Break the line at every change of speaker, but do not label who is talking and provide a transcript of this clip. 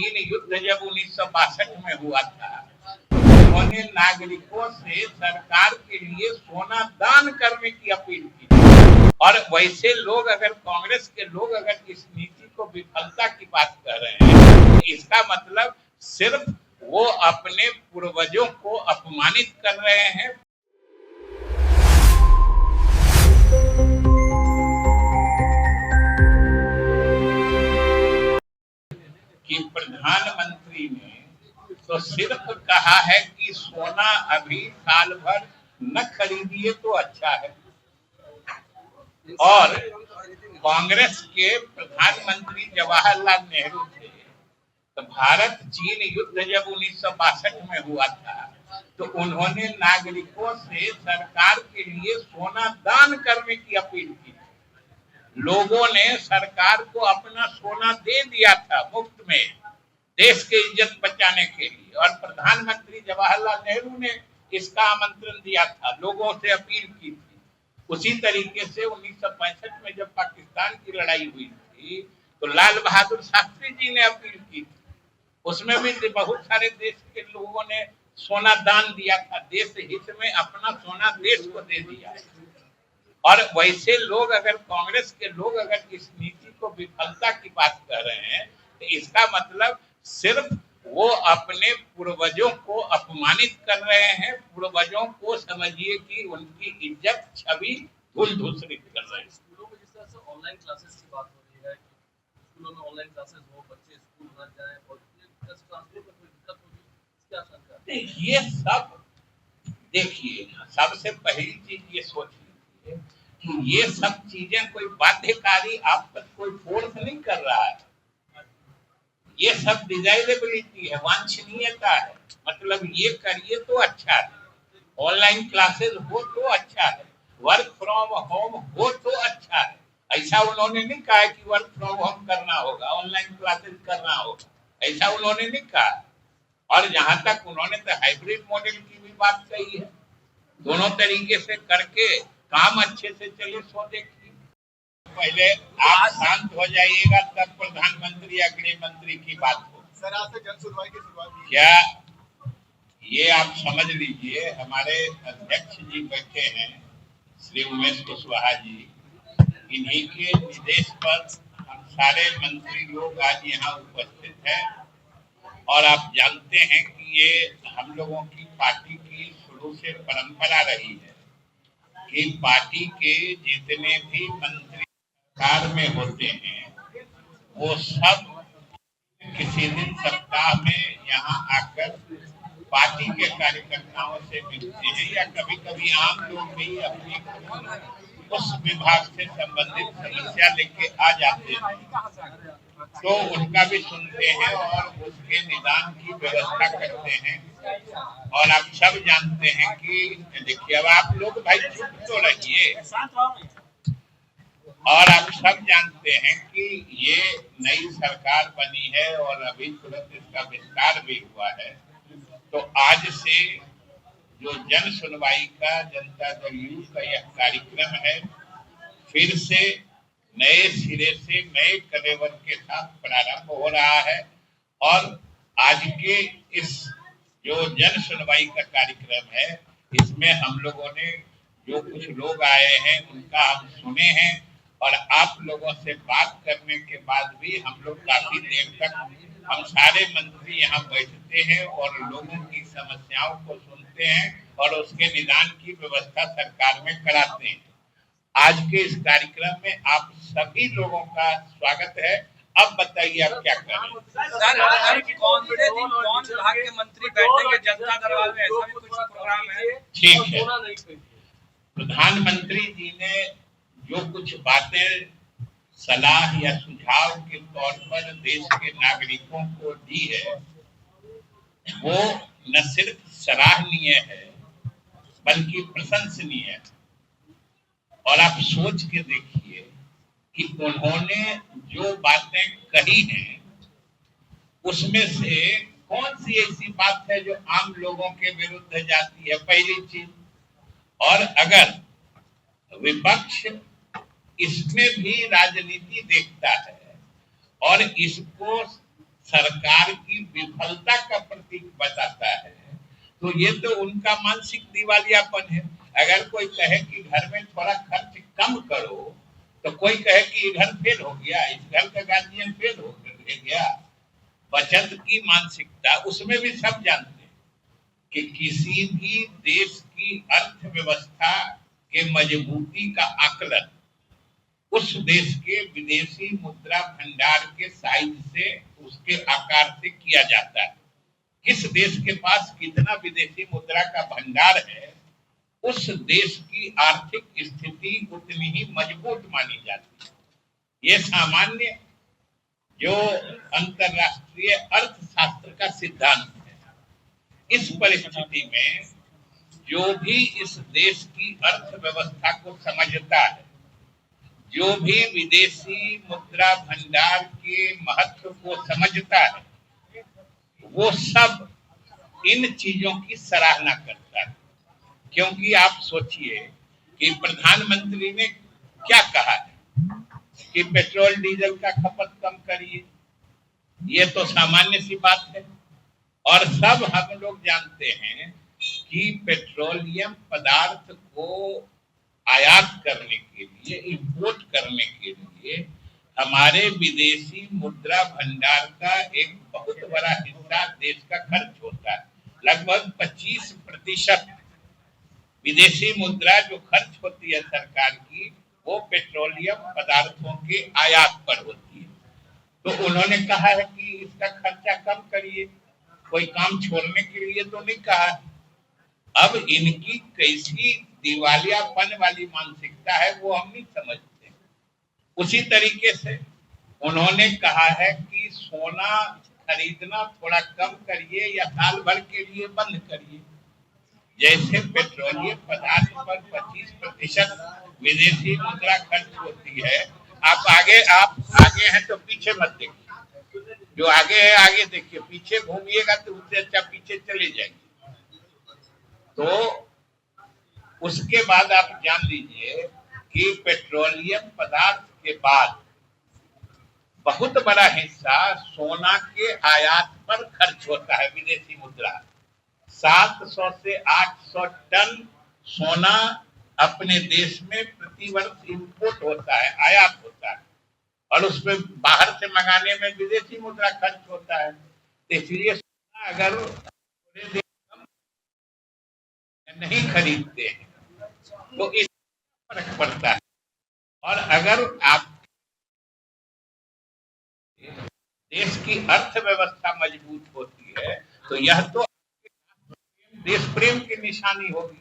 चीन युद्ध जब 1962 में हुआ था, उन्होंने नागरिकों से सरकार के लिए सोना दान करने की अपील की। और वैसे लोग अगर कांग्रेस के लोग अगर इस नीति को विफलता की बात कर रहे हैं, तो इसका मतलब सिर्फ वो अपने पूर्वजों को अपमानित कर रहे हैं। कि प्रधानमंत्री ने तो सिर्फ कहा है कि सोना अभी साल भर न खरीदिए तो अच्छा है, और कांग्रेस के प्रधानमंत्री जवाहरलाल नेहरू थे, तो भारत चीन युद्ध जब 1962 में हुआ था, तो उन्होंने नागरिकों से सरकार के लिए सोना दान करने की अपील की। लोगों ने सरकार को अपना सोना दे दिया था मुफ्त में, देश की इज्जत बचाने के लिए, और प्रधानमंत्री जवाहरलाल नेहरू ने इसका आमंत्रण दिया था, लोगों से अपील की थी। उसी तरीके से 1965 में जब पाकिस्तान की लड़ाई हुई थी, तो लाल बहादुर शास्त्री जी ने अपील की थी, उसमें भी बहुत सारे देश के लोगों ने सोना दान दिया था, देश हित में अपना सोना देश को दे दिया। और वैसे लोग अगर कांग्रेस के लोग अगर इस नीति को विफलता की बात कर रहे हैं, तो इसका मतलब सिर्फ वो अपने पूर्वजों को अपमानित कर रहे हैं। पूर्वजों को समझिए कि उनकी इज्जत छवि धूल-धूसरित कर रहे हैं।
स्कूलों में जिस तरह से ऑनलाइन क्लासेस की बात हो रही है, स्कूलों में ऑनलाइन क्लासेस हो, बच्चे स्कूल न जाएं और ट्रांसपोर्ट में कोई दिक्कत होगी, इसकी आशंका है।
ये सब देखिए, सबसे पहली चीज ये सोच लीजिए कि ये सब चीजें कोई बाध्यकारी आप पर कोई फोर्स नहीं कर रहा है, ये सब डिजाइरेबिलिटी है, वांछनीयता है। मतलब ये करिए तो अच्छा है, ऑनलाइन क्लासेस हो तो अच्छा है, वर्क फ्रॉम होम हो तो अच्छा है। ऐसा उन्होंने नहीं कहा कि वर्क फ्रॉम होम करना होगा, ऑनलाइन क्लासेस करना होगा, ऐसा उन्होंने नहीं कहा। और जहां तक उन्होंने तो हाइब्रिड मॉडल की भी बात कही है, दोनों तरीके से करके काम अच्छे से चले सो देखिए। पहले आप शांत हो जाइएगा, तब प्रधानमंत्री या गृह मंत्री की बात हो।
सर, आज से जन सुनवाई की शुरुआत
क्या ये आप समझ लीजिए, हमारे अध्यक्ष जी बैठे हैं श्री उमेश कुशवाहा जी, इन्हीं के निर्देश पर हम सारे मंत्री लोग आज यहाँ उपस्थित हैं। और आप जानते हैं कि ये हम लोगों की पार्टी की शुरू से परंपरा रही है कि पार्टी के जितने भी मंत्री सरकार में होते हैं, वो सब किसी दिन सप्ताह में यहाँ आकर पार्टी के कार्यकर्ताओं से मिलते हैं, या कभी कभी आम लोग भी अपनी उस विभाग से संबंधित समस्या लेके आ जाते हैं, तो उनका भी सुनते हैं और उसके निदान की व्यवस्था करते हैं। और आप सब जानते हैं कि देखिए, अब आप लोग भाई चुप तो रहिए, और आप सब जानते हैं कि ये नई सरकार बनी है और अभी तुरंत इसका विस्तार भी हुआ है। तो आज से जो जन सुनवाई का, जनता दल यूथ का यह कार्यक्रम है, फिर से नए सिरे से नए कलेवर के साथ प्रारंभ हो रहा है। और आज के इस जो जन सुनवाई का कार्यक्रम है, इसमें हम लोगों ने जो कुछ लोग आए हैं उनका हम सुने हैं, और आप लोगों से बात करने के बाद भी हम लोग काफी देर तक हम सारे मंत्री यहाँ बैठते हैं और लोगों की समस्याओं को सुनते हैं और उसके निदान की व्यवस्था सरकार में कराते हैं। आज के इस कार्यक्रम में आप सभी लोगों का स्वागत है। अब बताइए आप क्या करें।
कौन विभाग के मंत्री बैठेंगे जनता दरबार में, ऐसा भी कुछ प्रोग्राम है?
ठीक है, प्रधानमंत्री जी ने जो कुछ बातें सलाह या सुझाव के तौर पर देश के नागरिकों को दी है, वो न सिर्फ सराहनीय है बल्कि प्रशंसनीय है। और आप सोच के देखिए कि उन्होंने जो बातें कही हैं, उसमें से कौन सी ऐसी बात है जो आम लोगों के विरुद्ध जाती है, पहली चीज। और अगर विपक्ष इसमें भी राजनीति देखता है और इसको सरकार की विफलता का प्रतीक बताता है, तो ये तो उनका मानसिक दिवालियापन है। अगर कोई कहे कि घर में थोड़ा खर्च कम करो, तो कोई कहे कि ये घर फेल हो गया, इस घर का गार्जियन फेल हो गया। बचत की मानसिकता, उसमें भी सब जानते हैं कि किसी भी देश की अर्थव्यवस्था के मजबूती का आकलन उस देश के विदेशी मुद्रा भंडार के साइज से, उसके आकार से किया जाता है। किस देश के पास कितना विदेशी मुद्रा का भंडार है, उस देश की आर्थिक स्थिति उतनी ही मजबूत मानी जाती है। ये सामान्य जो अंतरराष्ट्रीय अर्थशास्त्र का सिद्धांत है। इस परिस्थिति में जो भी इस देश की अर्थव्यवस्था को समझता है, जो भी विदेशी मुद्रा भंडार के महत्व को समझता है, वो सब इन चीजों की सराहना करता है। क्योंकि आप सोचिए कि प्रधानमंत्री ने क्या कहा है कि पेट्रोल डीजल का खपत कम करिए, ये तो सामान्य सी बात है। और सब हम लोग जानते हैं कि पेट्रोलियम पदार्थ को आयात करने के लिए, इंपोर्ट करने के लिए हमारे विदेशी मुद्रा भंडार का एक बहुत बड़ा हिस्सा देश का खर्च होता है। लगभग 25% विदेशी मुद्रा जो खर्च होती है सरकार की, वो पेट्रोलियम पदार्थों के आयात पर होती है। तो उन्होंने कहा है कि इसका खर्चा कम करिए, कोई काम छोड़ने के लिए तो नहीं कहा। अब इनकी कैसी दिवालियापन वाली मानसिकता है वो हम नहीं समझते। उसी तरीके से उन्होंने कहा है कि सोना खरीदना थोड़ा कम करिए या साल भर के लिए बंद करिए। जैसे पेट्रोलियम पदार्थ पर 25% विदेशी मुद्रा खर्च होती है। आप आगे हैं तो पीछे मत देखिए, जो आगे है आगे देखिए, पीछे घूमिएगा तो उससे अच्छा पीछे चले जाएंगे। तो उसके बाद आप जान लीजिए कि पेट्रोलियम पदार्थ के बाद बहुत बड़ा हिस्सा सोना के आयात पर खर्च होता है, विदेशी मुद्रा। 700 से 800 टन सोना अपने देश में प्रतिवर्ष इंपोर्ट होता है, आयात होता है, और उसमें बाहर से मंगाने में विदेशी मुद्रा खर्च होता है। तो इसलिए सोना अगर पूरे देश नहीं खरीदते हैं तो इस फर्क पड़ता है। और अगर आप देश की अर्थव्यवस्था मजबूत होती है तो यह तो देश प्रेम की निशानी होगी।